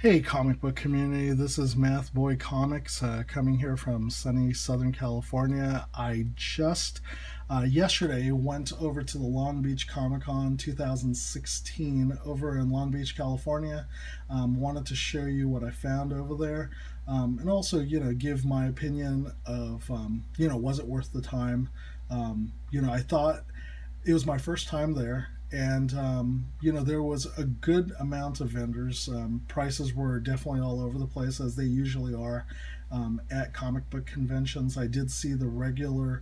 Hey, comic book community, this is Mathboy Comics coming here from sunny Southern California. I just yesterday went over to the Long Beach Comic Con 2016 over in Long Beach, California. Wanted to show you what I found over there, and also, give my opinion of, was it worth the time? I thought it was my first time there, and there was a good amount of vendors. Prices were definitely all over the place, as they usually are at comic book conventions. I did see the regular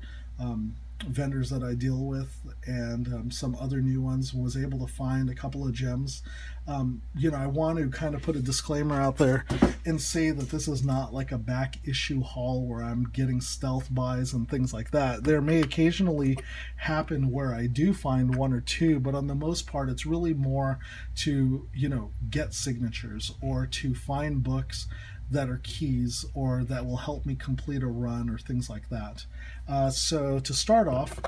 vendors that I deal with, and some other new ones. Was able to find a couple of gems. I want to kind of put a disclaimer out there and say that this is not like a back issue haul where I'm getting stealth buys and things like that. There may occasionally happen where I do find one or two, but on the most part, it's really more to, get signatures or to find books that are keys or that will help me complete a run or things like that. So to start off,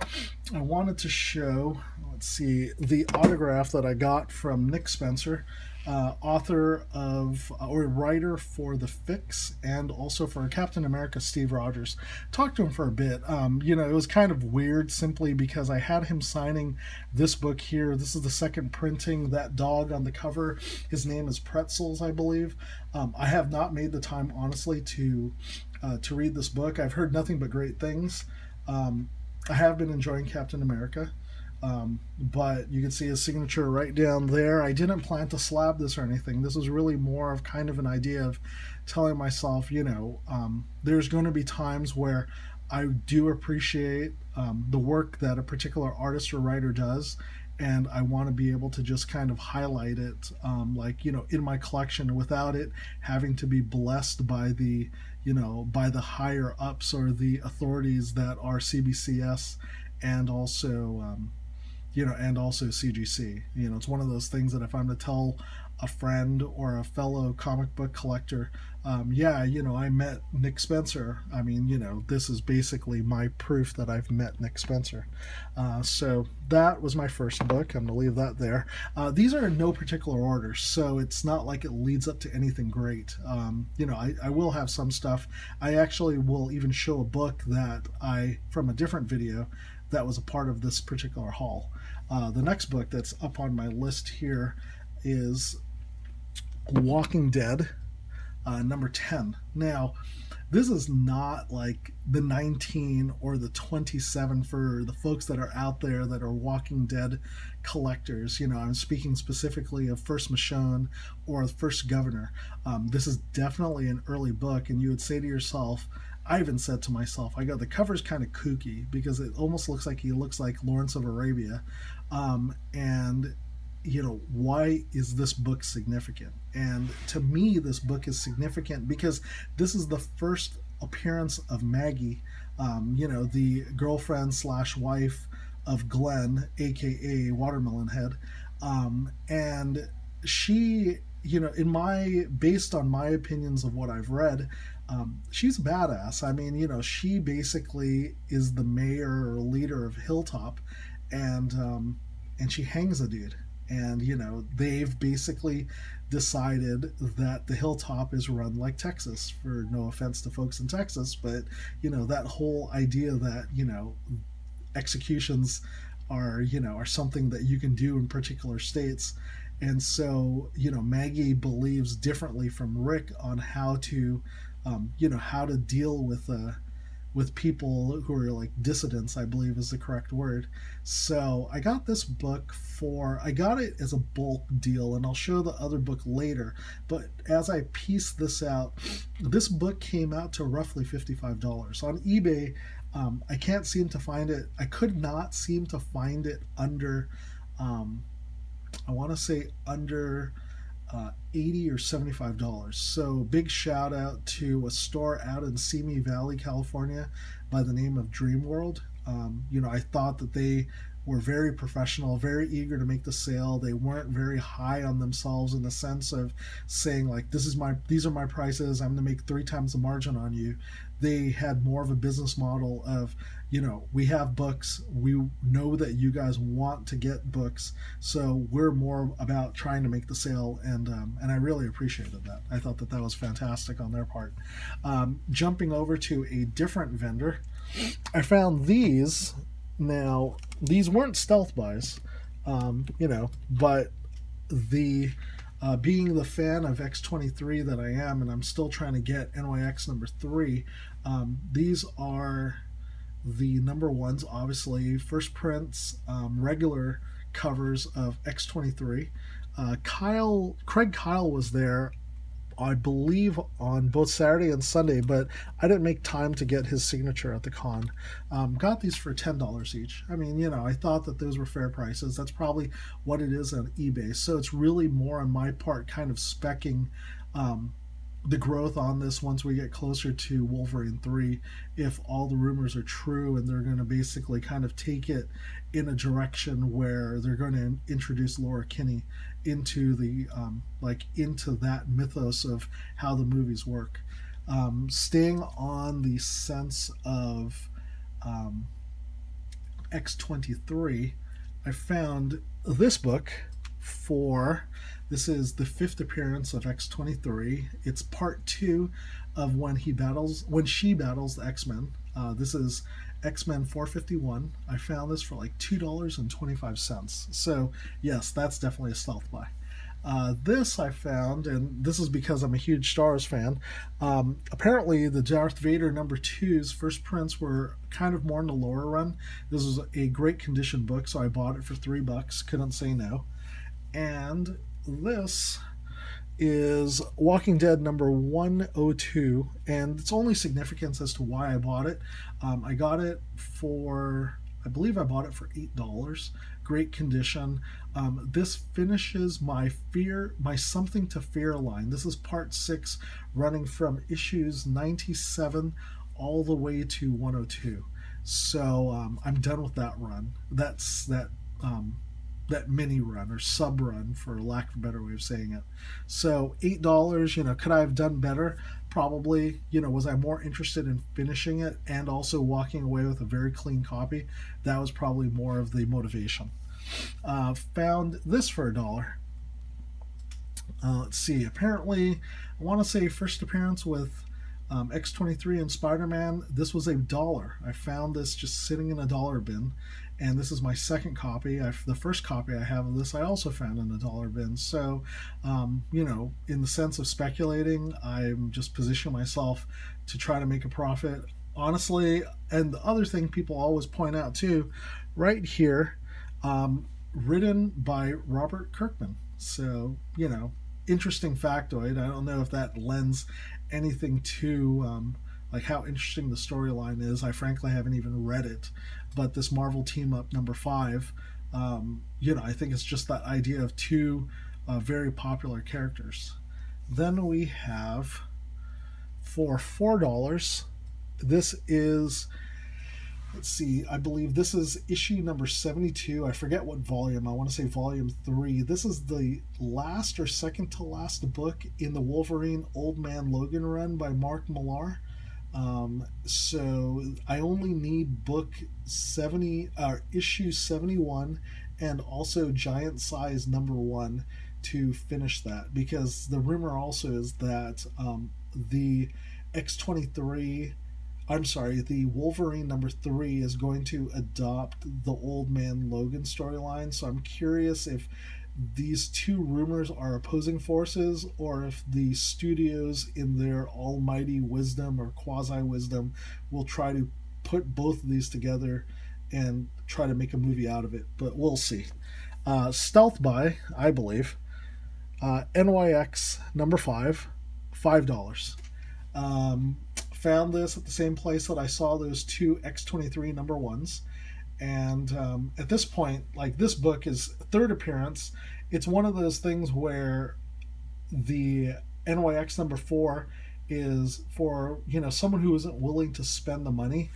I wanted to show, let's see, the autograph that I got from Nick Spencer, author of or writer for The Fix and also for Captain America Steve Rogers. Talked to him for a bit. It was kind of weird simply because I had him signing this book here. This is the second printing. That dog on the cover, his name is Pretzels, I believe. I have not made the time, honestly, to read this book. I've heard nothing but great things. I have been enjoying Captain America. But you can see his signature right down there. I didn't plan to slab this or anything. This was really more of kind of an idea of telling myself, there's going to be times where I do appreciate the work that a particular artist or writer does, and I want to be able to just kind of highlight it, in my collection without it having to be blessed by by the higher ups or the authorities that are CBCS and also CGC. It's one of those things that if I'm to tell a friend or a fellow comic book collector, I met Nick Spencer. This is basically my proof that I've met Nick Spencer. So that was my first book. I'm going to leave that there. These are in no particular order, so it's not like it leads up to anything great. I will have some stuff. I actually will even show a book from a different video, that was a part of this particular haul. The next book that's up on my list here is Walking Dead, number 10. Now, this is not like the 19 or the 27 for the folks that are out there that are Walking Dead collectors. I'm speaking specifically of First Michonne or First Governor. This is definitely an early book, and you would say to yourself, I even said to myself, the cover's kind of kooky because it almost looks like he looks like Lawrence of Arabia. And why is this book significant? And to me, this book is significant because this is the first appearance of Maggie, the girlfriend slash wife of Glenn, aka Watermelon Head. And she, based on my opinions of what I've read, she's badass. She basically is the mayor or leader of Hilltop, and she hangs a dude. And they've basically decided that the Hilltop is run like Texas. For no offense to folks in Texas, but that whole idea that executions are something that you can do in particular states. And so Maggie believes differently from Rick on how to how to deal with people who are like dissidents, I believe is the correct word. So I got this book I got it as a bulk deal, and I'll show the other book later. But as I piece this out, this book came out to roughly $55 on eBay. I can't seem to find it. I could not seem to find it under, I want to say under $80 or $75. So big shout out to a store out in Simi Valley, California, by the name of Dream World. I thought that they were very professional, very eager to make the sale. They weren't very high on themselves in the sense of saying like, these are my prices, I'm going to make 3 times the margin on you. They had more of a business model of, we have books, we know that you guys want to get books, so we're more about trying to make the sale. And I really appreciated that. I thought that was fantastic on their part. Jumping over to a different vendor, I found these. Now, these weren't stealth buys, but the being the fan of X23 that I am, and I'm still trying to get NYX number 3, these are the number ones, obviously, first prints, regular covers of X23. Craig Kyle was there, I believe, on both Saturday and Sunday, but I didn't make time to get his signature at the con. Got these for $10 each. I mean, I thought that those were fair prices. That's probably what it is on eBay. So it's really more on my part kind of specking the growth on this once we get closer to Wolverine 3, if all the rumors are true and they're going to basically kind of take it in a direction where they're going to introduce Laura Kinney into the into that mythos of how the movies work. Staying on the sense of X23, I found this book this is the 5th appearance of X23. It's part 2 of when she battles the X-Men. This is X-Men 451. I found this for like $2.25. So yes, that's definitely a stealth buy. This I found, and this is because I'm a huge Star Wars fan. Apparently, the Darth Vader number 2's first prints were kind of more in the lower run. This was a great condition book, so I bought it for $3. Couldn't say no. And this is Walking Dead number 102, and its only significance as to why I bought it. I got it I believe I bought it for $8. Great condition. This finishes my Something to Fear line. This is part 6, running from issues 97 all the way to 102. So I'm done with that run. That's that mini run or sub run, for lack of a better way of saying it. So $8, could I have done better? Probably. Was I more interested in finishing it and also walking away with a very clean copy? That was probably more of the motivation. Found this for $1. Let's see. Apparently, I want to say first appearance with X23 and Spider-Man. This was $1. I found this just sitting in a dollar bin, and this is my second copy. The first copy I have of this I also found in a dollar bin. So, in the sense of speculating, I'm just positioning myself to try to make a profit. Honestly, and the other thing people always point out too, right here, written by Robert Kirkman. So, interesting factoid. I don't know if that lends anything to how interesting the storyline is. I frankly haven't even read it, but this Marvel team up number 5, I think it's just that idea of two very popular characters. Then we have, for $4, this is, let's see, I believe this is issue number 72. I forget what volume. I want to say volume 3. This is the last or second to last book in the Wolverine Old Man Logan run by Mark Millar. So I only need issue 71 and also giant size number 1 to finish that, because the rumor also is that the the Wolverine number 3 is going to adopt the Old Man Logan storyline. So I'm curious if these two rumors are opposing forces, or if the studios in their almighty wisdom or quasi-wisdom will try to put both of these together and try to make a movie out of it. But we'll see. Stealth buy, I believe. NYX number 5, $5. Found this at the same place that I saw those two X23 number 1s. And at this point, this book is third appearance. It's one of those things where the NYX number 4 is for someone who isn't willing to spend the money.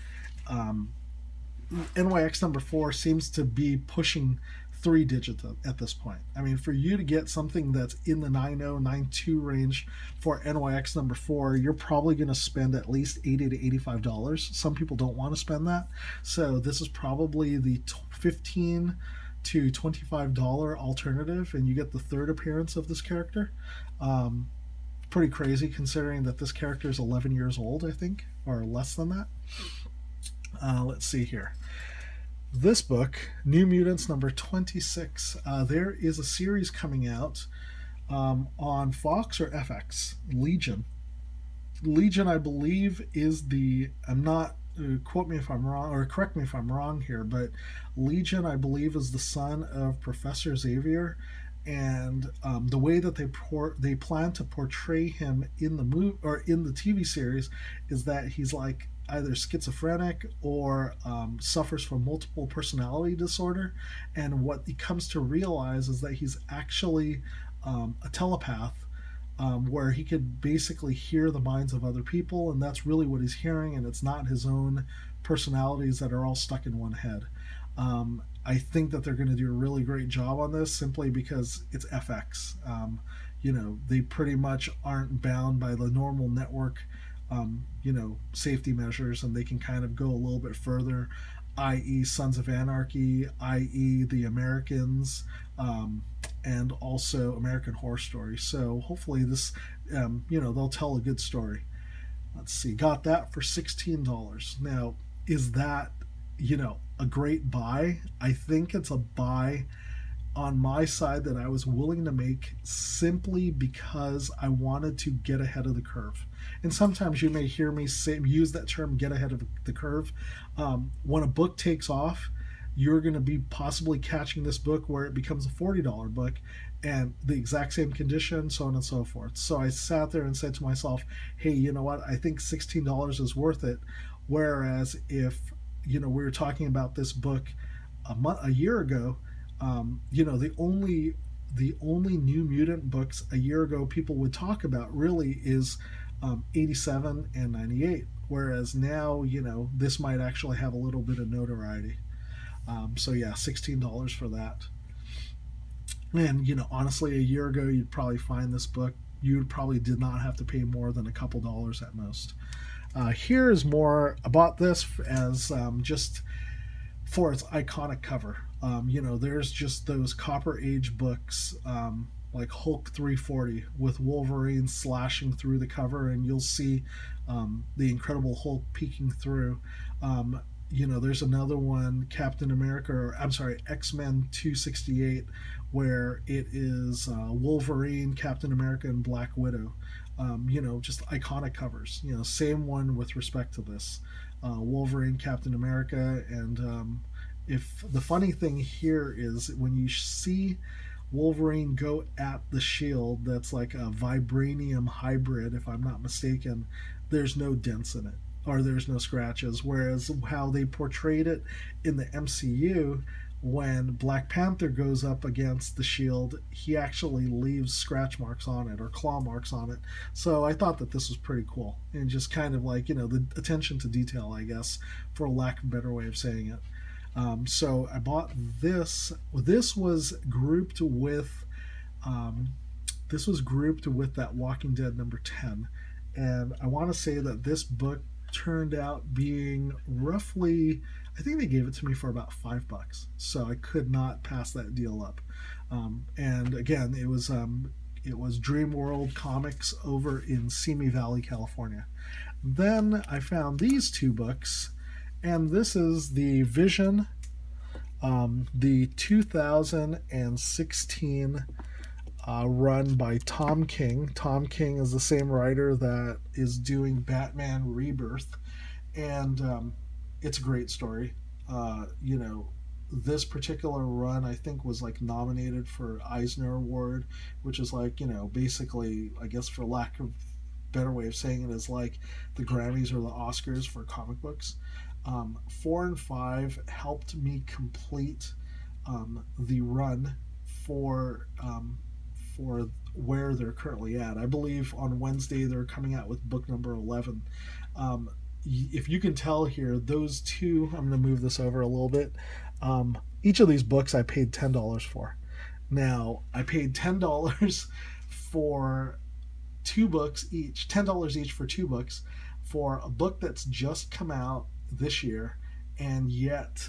NYX number 4 seems to be pushing 3 digits at this point. I mean, for you to get something that's in the 9092 range for NYX number 4, you're probably going to spend at least $80 to $85. Some people don't want to spend that. So this is probably the 15 to $25 alternative, and you get the third appearance of this character. Um, Pretty crazy considering that this character is 11 years old, I think, or less than that. Let's see here. This book, New Mutants number 26, there is a series coming out on Fox or FX, Legion. Legion, I believe, is the. I'm not. Quote me if I'm wrong, or correct me if I'm wrong here, but Legion, I believe, is the son of Professor Xavier, and the way that they plan to portray him in the movie or in the TV series is that he's like either schizophrenic or suffers from multiple personality disorder, and what he comes to realize is that he's actually a telepath, where he could basically hear the minds of other people, and that's really what he's hearing, and it's not his own personalities that are all stuck in one head. I think that they're going to do a really great job on this simply because it's FX. They pretty much aren't bound by the normal network, safety measures, and they can kind of go a little bit further, i.e., Sons of Anarchy, i.e., The Americans, and also American Horror Story. So hopefully this, they'll tell a good story. Let's see, got that for $16. Now, is that, a great buy? I think it's a buy on my side that I was willing to make simply because I wanted to get ahead of the curve. And sometimes you may hear me use that term, get ahead of the curve. When a book takes off, you're going to be possibly catching this book where it becomes a $40 book and the exact same condition, so on and so forth. So I sat there and said to myself, hey, you know what? I think $16 is worth it. Whereas if, we were talking about this book a year ago, the only New Mutant books a year ago people would talk about really is 87 and 98. Whereas now, this might actually have a little bit of notoriety. So yeah, $16 for that. And honestly, a year ago you'd probably find this book. You probably did not have to pay more than a couple dollars at most. Here is more. I bought this as just for its iconic cover. There's just those Copper Age books, like Hulk 340 with Wolverine slashing through the cover, and you'll see the Incredible Hulk peeking through. There's another one, Captain America, or I'm sorry, X-Men 268, where it is Wolverine, Captain America, and Black Widow. Just iconic covers. Same one with respect to this. Wolverine, Captain America, and if the funny thing here is when you see Wolverine go at the shield that's like a vibranium hybrid, if I'm not mistaken, there's no dents in it or there's no scratches. Whereas how they portrayed it in the MCU, when Black Panther goes up against the shield, he actually leaves scratch marks on it or claw marks on it. So I thought that this was pretty cool and just kind of like, the attention to detail, I guess, for lack of a better way of saying it. So I bought this. This was grouped with that Walking Dead number 10, and I want to say that this book turned out being roughly, I think they gave it to me for about $5, so I could not pass that deal up. And again, it was Dream World Comics over in Simi Valley, California. Then I found these two books, and this is the Vision, the 2016 run by Tom King. Tom King is the same writer that is doing Batman Rebirth, and it's a great story. This particular run I think was like nominated for Eisner Award, which is like, basically, I guess for lack of better way of saying it, is like the Grammys or the Oscars for comic books. 4 and 5 helped me complete the run for where they're currently at. I believe on Wednesday they're coming out with book number 11. if you can tell here, those two, I'm going to move this over a little bit. Each of these books I paid $10 for. Now, I paid $10 for two books each, $10 each for two books for a book that's just come out this year, and yet,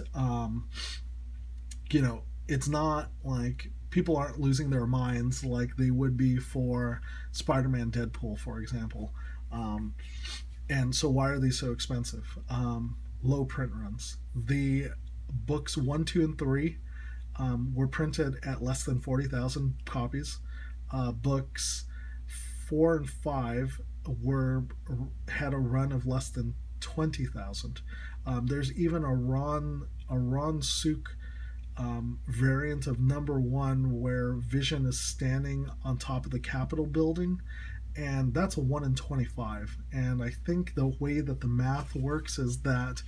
it's not like people aren't losing their minds like they would be for Spider-Man, Deadpool, for example. And so, why are these so expensive? Low print runs. The books 1, 2, and 3 were printed at less than 40,000 copies. Books 4 and 5 were had a run of less than 20,000. There's even a Ron Suk variant of number 1 where Vision is standing on top of the Capitol building, and that's a 1 in 25. And I think the way that the math works is that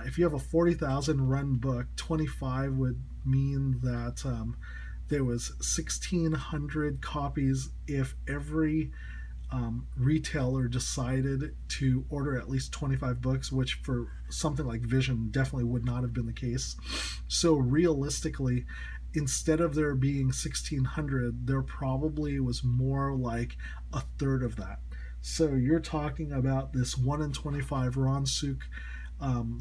if you have a 40,000 run book, 25 would mean that there was 1,600 copies if every retailer decided to order at least 25 books, which for something like Vision definitely would not have been the case. So realistically, instead of there being 1,600, there probably was more like a third of that. So you're talking about this 1 in 25 Ron Suk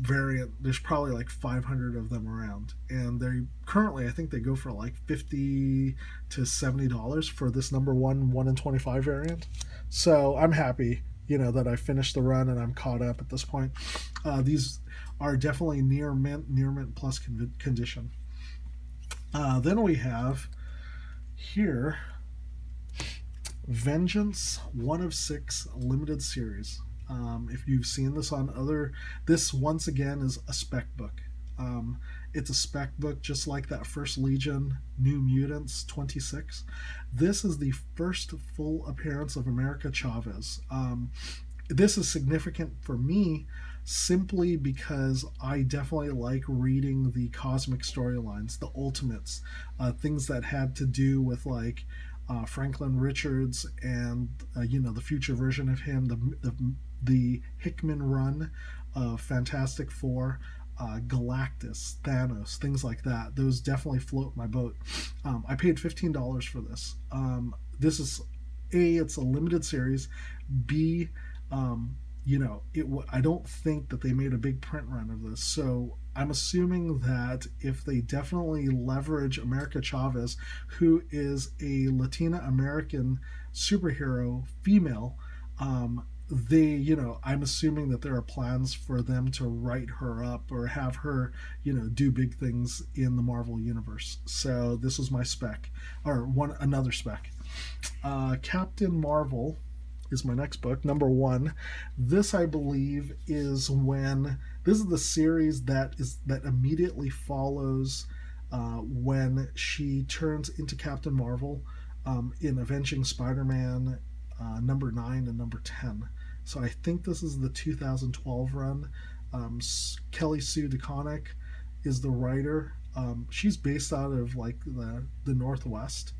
variant. There's probably like 500 of them around, and they currently, I think they go for like $50 to $70 for this number 1 in 25 variant. So I'm happy, that I finished the run and I'm caught up at this point. These are definitely near mint plus condition. Then we have here Vengeance 1 of 6 limited series. If you've seen this on this once again is a spec book. It's a spec book just like that first Legion New Mutants 26. This is the first full appearance of America Chavez. This is significant for me simply because I definitely like reading the cosmic storylines, the Ultimates, things that had to do with like Franklin Richards and the future version of him, the Hickman run of Fantastic Four, Galactus, Thanos, things like that. Those definitely float my boat. I paid $15 for this. This is it's a limited series. B, I don't think that they made a big print run of this. So I'm assuming that if they definitely leverage America Chavez, who is a Latina American superhero female, I'm assuming that there are plans for them to write her up or have her, do big things in the Marvel universe. So this was my spec, or another spec. Captain Marvel is my next book, number 1. This, I believe, is the series that immediately follows when she turns into Captain Marvel in Avenging Spider-Man number 9 and number 10. So I think this is the 2012 run. Kelly Sue DeConnick is the writer. She's based out of like the Northwest.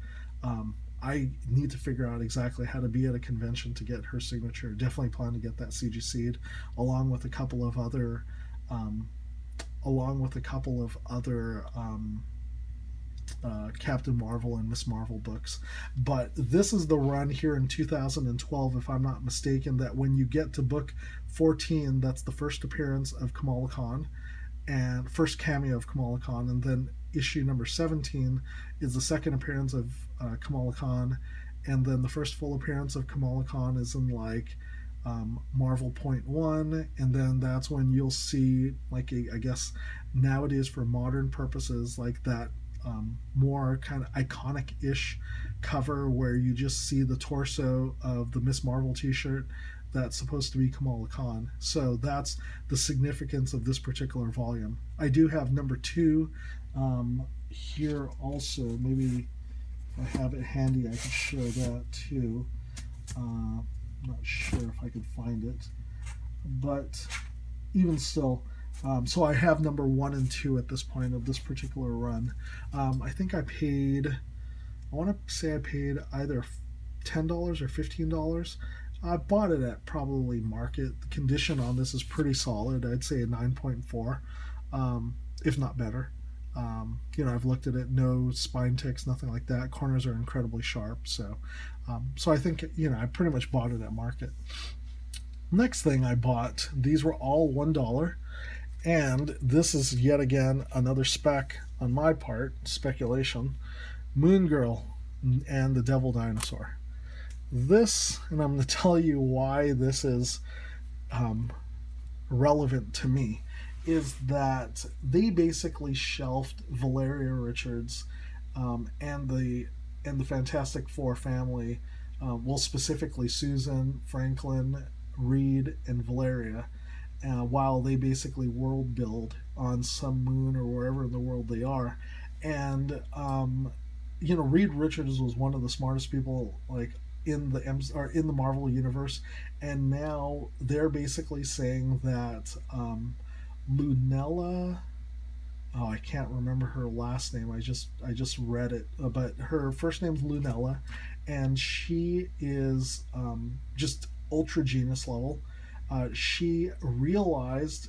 I need to figure out exactly how to be at a convention to get her signature. Definitely plan to get that CGC'd along with a couple of other Captain Marvel and Miss Marvel books. But this is the run here in 2012, if I'm not mistaken, that when you get to book 14, that's the first appearance of Kamala Khan and first cameo of Kamala Khan, and then issue number 17 is the second appearance of Kamala Khan, and then the first full appearance of Kamala Khan is in like Marvel Point 1, and then that's when you'll see like I guess nowadays for modern purposes like that more kind of iconic-ish cover where you just see the torso of the Miss Marvel t-shirt that's supposed to be Kamala Khan. So that's the significance of this particular volume. I do have number 2 here also. Maybe if I have it handy I can show that too. I'm not sure if I can find it, but even still, so I have number 1 and 2 at this point of this particular run. I think I want to say I paid either $10 or $15. I bought it at probably market. The condition on this is pretty solid. I'd say a 9.4, if not better. I've looked at it, no spine ticks, nothing like that. Corners are incredibly sharp. So I think, I pretty much bought it at market. Next thing I bought, these were all $1. And this is yet again another spec on my part, speculation. Moon Girl and the Devil Dinosaur. This, and I'm going to tell you why this is relevant to me, is that they basically shelved Valeria Richards and the Fantastic Four family, well, specifically Susan, Franklin, Reed, and Valeria, while they basically world build on some moon or wherever in the world they are. And Reed Richards was one of the smartest people in the Marvel universe, and now they're basically saying that Lunella. Oh, I can't remember her last name. I just read it, but her first name's Lunella, and she is just ultra genius level. She realized,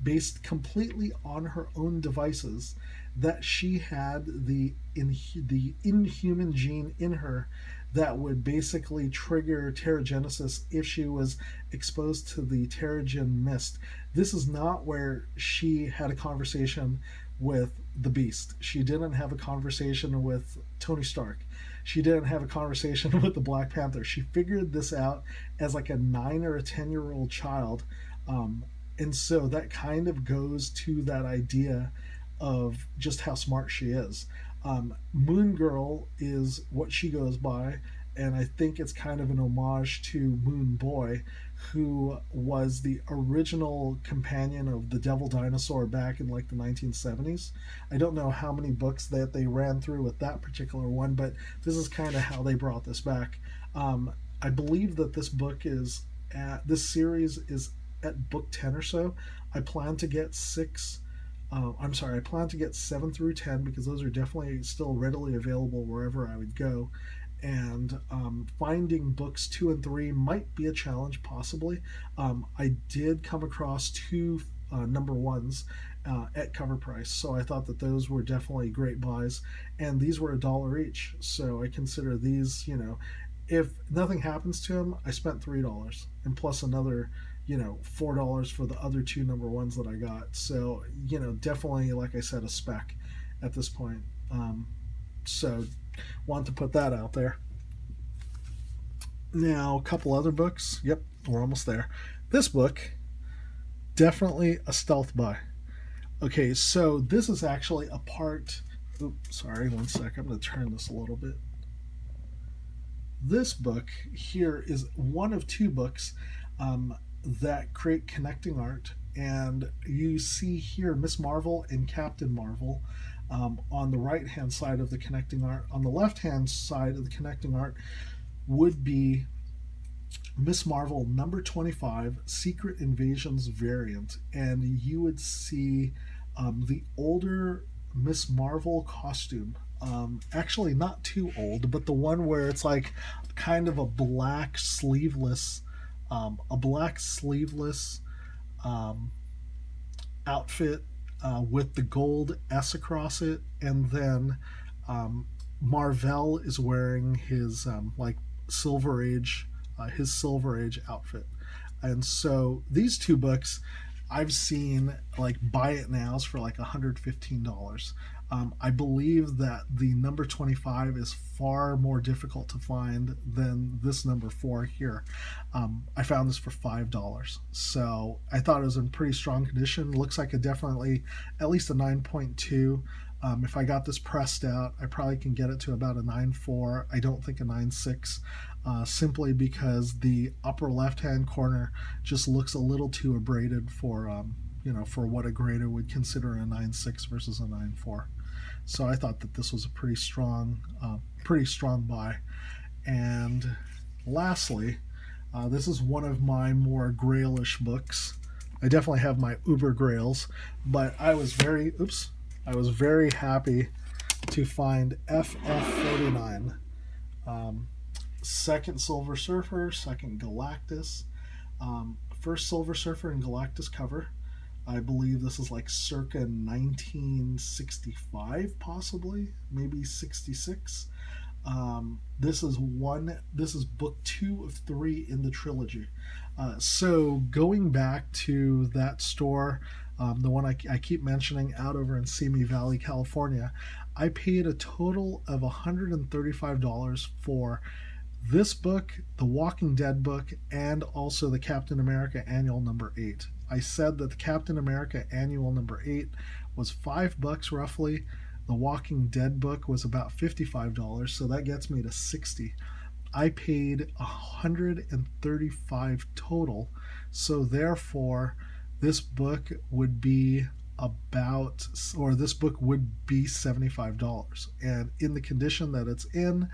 based completely on her own devices, that she had the inhuman gene in her that would basically trigger Terrigenesis if she was exposed to the Terrigen mist. This is not where she had a conversation with the Beast. She didn't have a conversation with Tony Stark. She didn't have a conversation with the Black Panther. She figured this out as like a 9 or a 10-year-old child. And so that kind of goes to that idea of just how smart she is. Moon Girl is what she goes by, and I think it's kind of an homage to Moon Boy, who was the original companion of the Devil Dinosaur back in like the 1970s. I don't know how many books that they ran through with that particular one, but this is kind of how they brought this back. I believe that this series is at book 10 or so. I plan to get I plan to get 7 through 10 because those are definitely still readily available wherever I would go. And finding books 2 and 3 might be a challenge, possibly. I did come across 2 number ones at cover price, so I thought that those were definitely great buys. And these were $1 each, so I consider these, if nothing happens to them, I spent $3 and plus another $4 for the other 2 number ones that I got. So definitely, like I said, a spec at this point. So want to put that out there. Now, a couple other books. Yep, we're almost there. This book, definitely a stealth buy. Okay, so this is actually a part. Oops, sorry, one sec. I'm going to turn this a little bit. This book here is one of 2 books that create connecting art, and you see here Miss Marvel and Captain Marvel on the right hand side of the connecting art. On the left hand side of the connecting art would be Miss Marvel number 25 Secret Invasions variant, and you would see the older Miss Marvel costume. Actually not too old, but the one where it's like kind of a black sleeveless outfit with the gold S across it, and then Marvel is wearing his his Silver Age outfit. And so these 2 books I've seen like buy it nows for like $115. I believe that the number 25 is far more difficult to find than this number 4 here. I found this for $5. So I thought it was in pretty strong condition. Looks like definitely at least a 9.2. If I got this pressed out, I probably can get it to about a 9.4. I don't think a 9.6, simply because the upper left-hand corner just looks a little too abraded for for what a grader would consider a 9.6 versus a 9.4. So I thought that this was a pretty strong buy. And lastly, this is one of my more grailish books. I definitely have my uber grails, but I was very happy to find FF49. second Silver Surfer, second Galactus, first Silver Surfer and Galactus cover. I believe this is like circa 1965, possibly, maybe 66. This is one. This is book 2 of 3 in the trilogy. So going back to that store, the one I keep mentioning out over in Simi Valley, California, I paid a total of $135 for this book, the Walking Dead book, and also the Captain America Annual #8. I said that the Captain America Annual #8 was $5 roughly. The Walking Dead book was about $55, so that gets me to 60. I paid 135 total, so therefore this book would be about, or this book would be $75. And in the condition that it's in,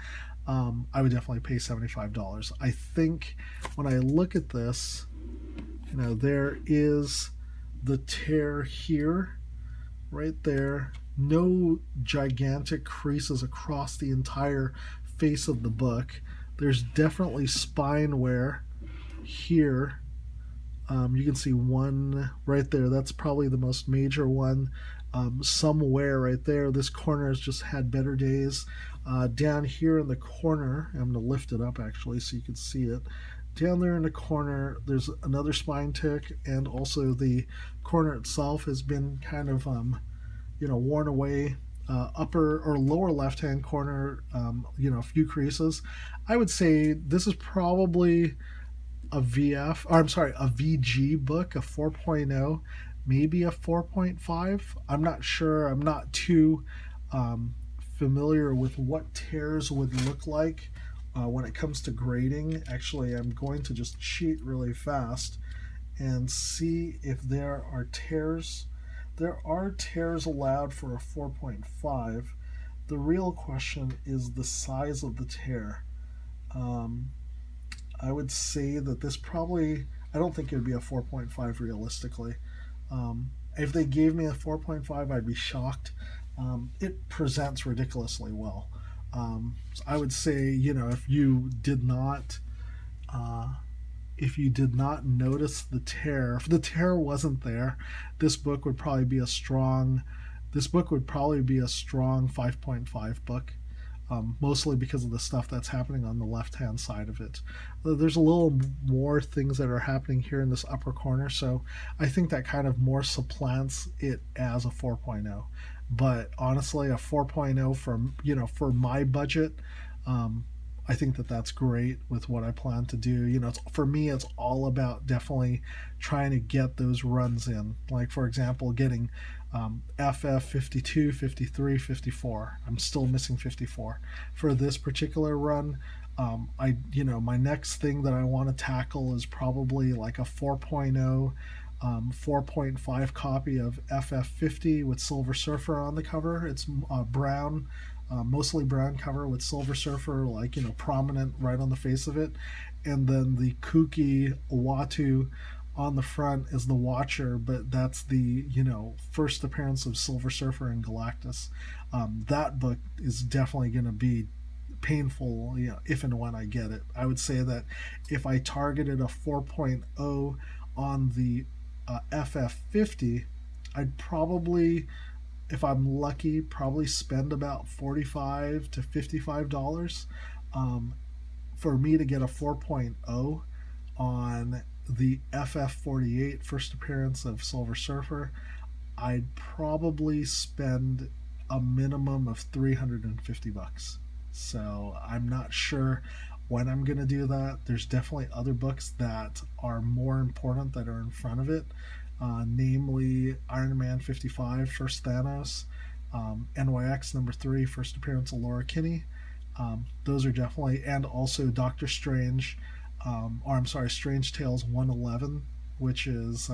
I would definitely pay $75. I think when I look at this, there is the tear here, right there. No gigantic creases across the entire face of the book. There's definitely spine wear here. You can see one right there. That's probably the most major one. Some wear right there. This corner has just had better days. Down here in the corner, I'm going to lift it up actually so you can see it. Down there in the corner, there's another spine tick, and also the corner itself has been kind of worn away. Upper or lower left hand corner, a few creases. I would say this is probably a VG book, a 4.0, maybe a 4.5. I'm not sure. I'm not too familiar with what tears would look like when it comes to grading. Actually, I'm going to just cheat really fast and see if there are tears. There are tears allowed for a 4.5. The real question is the size of the tear. I would say that this probably, I don't think it would be a 4.5 realistically. If they gave me a 4.5, I'd be shocked. It presents ridiculously well. So I would say, if you did not notice the tear, if the tear wasn't there, this book would probably be a strong 5.5 book. Mostly because of the stuff that's happening on the left-hand side of it. There's a little more things that are happening here in this upper corner, so I think that kind of more supplants it as a 4.0. But honestly, a 4.0 for my budget, I think that that's great with what I plan to do. For me, it's all about definitely trying to get those runs in. Like, for example, getting FF 52, 53, 54. I'm still missing 54 for this particular run. My next thing that I want to tackle is probably like a 4.0, 4.5 copy of FF50 with Silver Surfer on the cover. It's brown, mostly brown cover with Silver Surfer prominent right on the face of it, and then the kooky Uatu on the front is the Watcher, but that's the first appearance of Silver Surfer and Galactus. That book is definitely going to be painful, if and when I get it. I would say that if I targeted a 4.0 on the FF50, I'd probably, if I'm lucky, probably spend about $45 to $55 for me to get a 4.0 on the FF48 first appearance of Silver Surfer. I'd probably spend a minimum of $350. So I'm not sure when I'm going to do that. There's definitely other books that are more important that are in front of it, namely Iron Man 55, First Thanos, NYX #3, first appearance of Laura Kinney. Those are definitely, and also Doctor Strange, Strange Tales 111, which is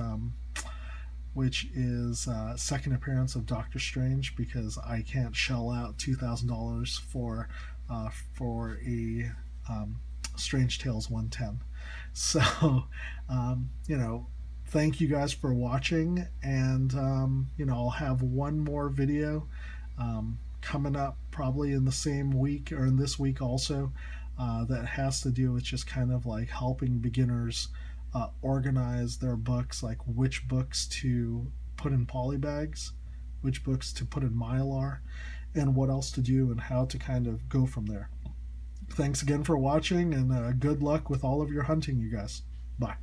second appearance of Doctor Strange, because I can't shell out $2,000 for a Strange Tales 110. So, thank you guys for watching, and I'll have one more video coming up probably in the same week or in this week also. that has to do with just kind of like helping beginners organize their books, like which books to put in polybags, which books to put in mylar, and what else to do and how to kind of go from there. Thanks again for watching, and good luck with all of your hunting, you guys. Bye.